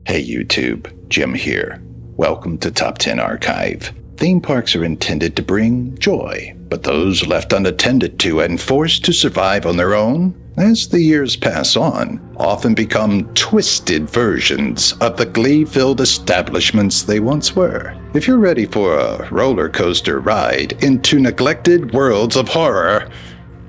Hey YouTube, Jim here. Welcome to Top 10 Archive. Theme parks are intended to bring joy, but those left unattended to and forced to survive on their own, as the years pass on, often become twisted versions of the glee-filled establishments they once were. If you're ready for a roller coaster ride into neglected worlds of horror,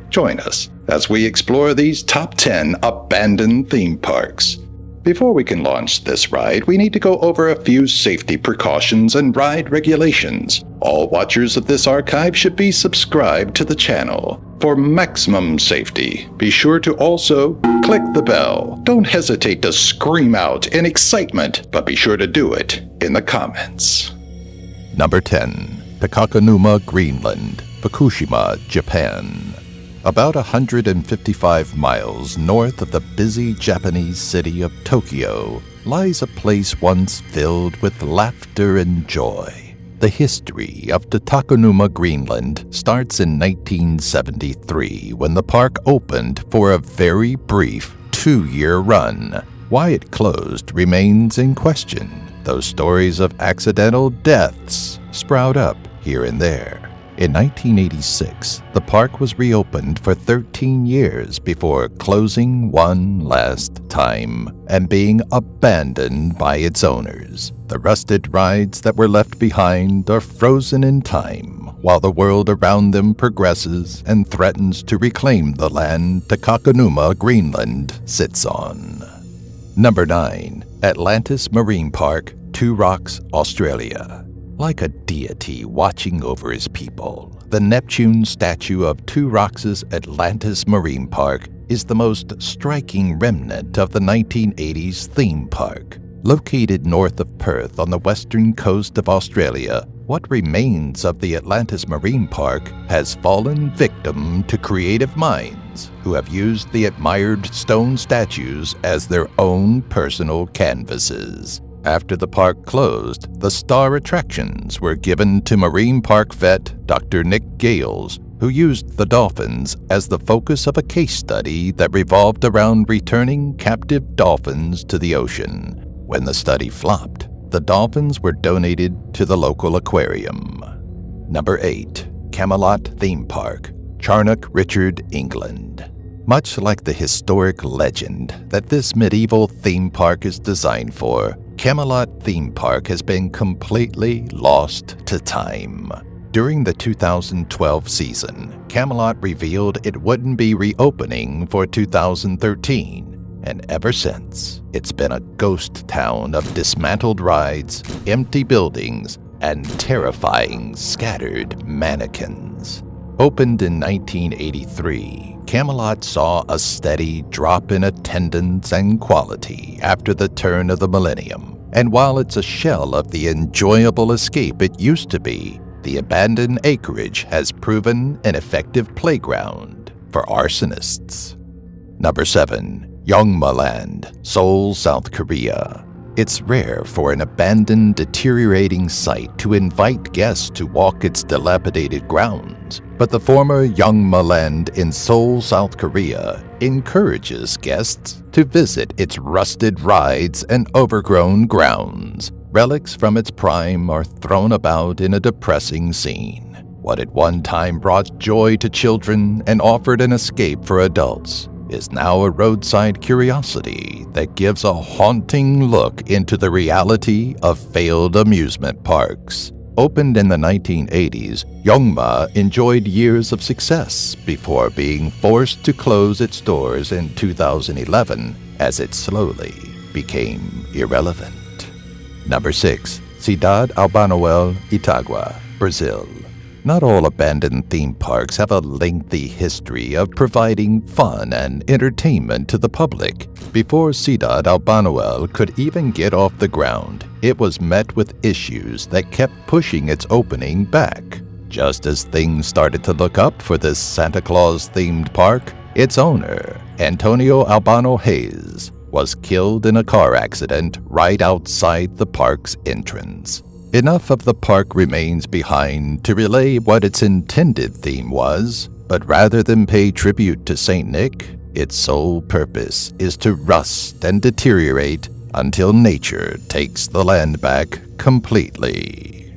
join us as we explore these top 10 abandoned theme parks. Before we can launch this ride, we need to go over a few safety precautions and ride regulations. All watchers of this archive should be subscribed to the channel. For maximum safety, be sure to also click the bell. Don't hesitate to scream out in excitement, but be sure to do it in the comments. Number 10. Takakanuma, Greenland, Fukushima, Japan. About 155 miles north of the busy Japanese city of Tokyo lies a place once filled with laughter and joy. The history of Takakanuma, Greenland starts in 1973 when the park opened for a very brief 2-year run. Why it closed remains in question, though stories of accidental deaths sprout up here and there. In 1986, the park was reopened for 13 years before closing one last time and being abandoned by its owners. The rusted rides that were left behind are frozen in time, while the world around them progresses and threatens to reclaim the land Takakanuma, Greenland sits on. Number 9. Atlantis Marine Park, Two Rocks, Australia. Like a deity watching over his people, the Neptune statue of Two Rocks' Atlantis Marine Park is the most striking remnant of the 1980s theme park. Located north of Perth on the western coast of Australia, what remains of the Atlantis Marine Park has fallen victim to creative minds who have used the admired stone statues as their own personal canvases. After the park closed, the star attractions were given to marine park vet Dr. Nick Gales, who used the dolphins as the focus of a case study that revolved around returning captive dolphins to the ocean. When the study flopped, the dolphins were donated to the local aquarium. Number 8. Camelot Theme Park, Charnock, Richard, England. Much like the historic legend that this medieval theme park is designed for, Camelot Theme Park has been completely lost to time. During the 2012 season, Camelot revealed it wouldn't be reopening for 2013, and ever since, it's been a ghost town of dismantled rides, empty buildings, and terrifying scattered mannequins. Opened in 1983, Camelot saw a steady drop in attendance and quality after the turn of the millennium. And while it's a shell of the enjoyable escape it used to be, the abandoned acreage has proven an effective playground for arsonists. Number 7. Yongma-land, Seoul, South Korea. It's rare for an abandoned, deteriorating site to invite guests to walk its dilapidated grounds, but the former Yongma-land in Seoul, South Korea encourages guests to visit its rusted rides and overgrown grounds. Relics from its prime are thrown about in a depressing scene. What at one time brought joy to children and offered an escape for adults is now a roadside curiosity that gives a haunting look into the reality of failed amusement parks. Opened in the 1980s, Yongma enjoyed years of success before being forced to close its doors in 2011 as it slowly became irrelevant. Number 6. Cidade Albanoel, Itagua, Brazil. Not all abandoned theme parks have a lengthy history of providing fun and entertainment to the public. Before Cidade Albanoel could even get off the ground, it was met with issues that kept pushing its opening back. Just as things started to look up for this Santa Claus-themed park, its owner, Antonio Albano Hayes, was killed in a car accident right outside the park's entrance. Enough of the park remains behind to relay what its intended theme was, but rather than pay tribute to Saint Nick, its sole purpose is to rust and deteriorate until nature takes the land back completely.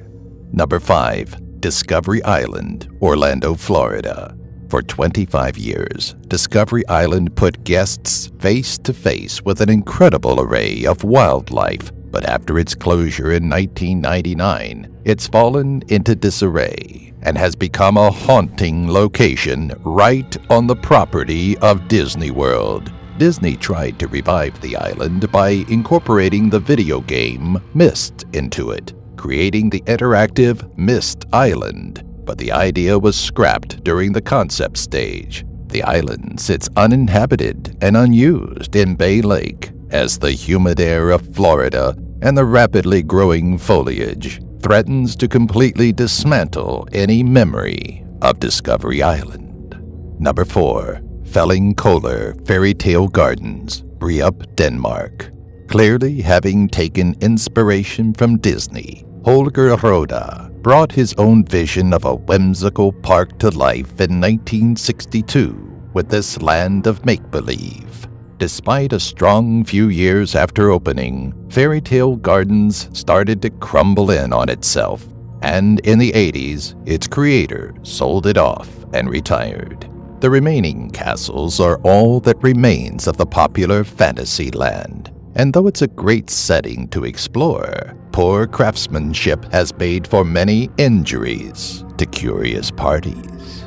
Number 5. Discovery Island, Orlando, Florida. For 25 years, Discovery Island put guests face to face with an incredible array of wildlife, but after its closure in 1999, it's fallen into disarray and has become a haunting location right on the property of Disney World. Disney tried to revive the island by incorporating the video game Myst into it, creating the interactive Myst Island, but the idea was scrapped during the concept stage. The island sits uninhabited and unused in Bay Lake as the humid air of Florida and the rapidly growing foliage threatens to completely dismantle any memory of Discovery Island. Number 4. Fellingkoller Fairy Tale Gardens, Briup, Denmark. Clearly having taken inspiration from Disney, Holger Roda brought his own vision of a whimsical park to life in 1962 with this land of make-believe. Despite a strong few years after opening, Fairy Tale Gardens started to crumble in on itself, and in the 80s, its creator sold it off and retired. The remaining castles are all that remains of the popular fantasy land, and though it's a great setting to explore, poor craftsmanship has made for many injuries to curious parties.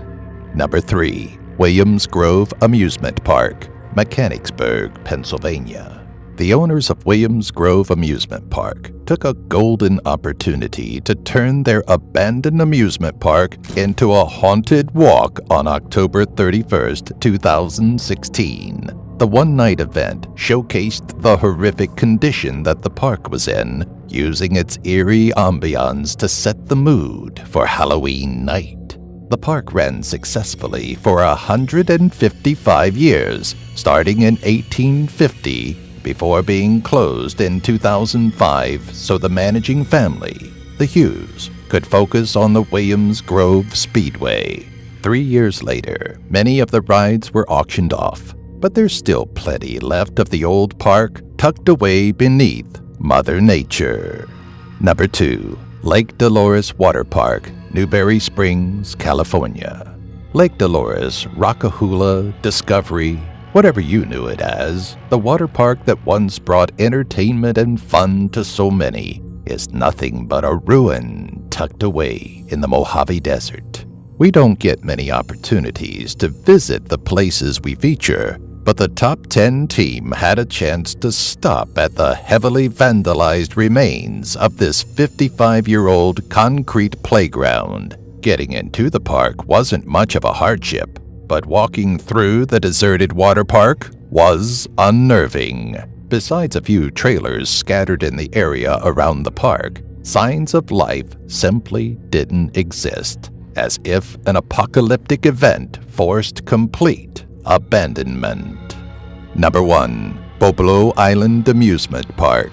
Number 3. Williams Grove Amusement Park, Mechanicsburg, Pennsylvania. The owners of Williams Grove Amusement Park took a golden opportunity to turn their abandoned amusement park into a haunted walk on October 31st, 2016. The one-night event showcased the horrific condition that the park was in, using its eerie ambiance to set the mood for Halloween night. The park ran successfully for 155 years, starting in 1850, before being closed in 2005 so the managing family, the Hughes, could focus on the Williams Grove Speedway. 3 years later, many of the rides were auctioned off, but there's still plenty left of the old park tucked away beneath Mother Nature. Number 2. Lake Dolores Water Park, Newberry Springs, California. Lake Dolores, Rockahula, Discovery, whatever you knew it as, the water park that once brought entertainment and fun to so many, is nothing but a ruin tucked away in the Mojave Desert. We don't get many opportunities to visit the places we feature, but the Top 10 team had a chance to stop at the heavily vandalized remains of this 55-year-old concrete playground. Getting into the park wasn't much of a hardship, but walking through the deserted water park was unnerving. Besides a few trailers scattered in the area around the park, signs of life simply didn't exist, as if an apocalyptic event forced complete abandonment. Number 1. Boblo Island Amusement Park.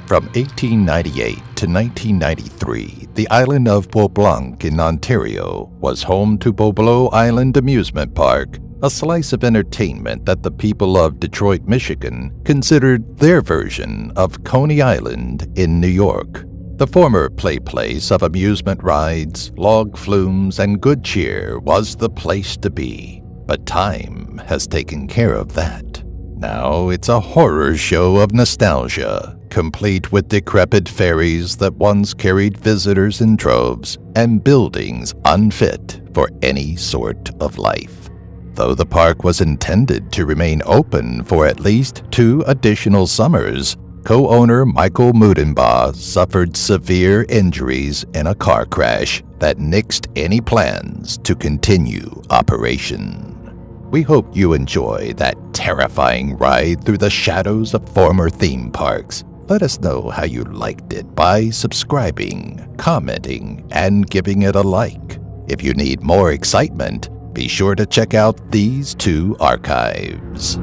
From 1898 to 1993, the island of Beaublanc in Ontario was home to Boblo Island Amusement Park, a slice of entertainment that the people of Detroit, Michigan considered their version of Coney Island in New York. The former play place of amusement rides, log flumes, and good cheer was the place to be. But time has taken care of that. Now it's a horror show of nostalgia, complete with decrepit ferries that once carried visitors in droves and buildings unfit for any sort of life. Though the park was intended to remain open for at least 2 additional summers, co-owner Michael Mudenbaugh suffered severe injuries in a car crash that nixed any plans to continue operation. We hope you enjoy that terrifying ride through the shadows of former theme parks. Let us know how you liked it by subscribing, commenting, and giving it a like. If you need more excitement, be sure to check out these 2 archives.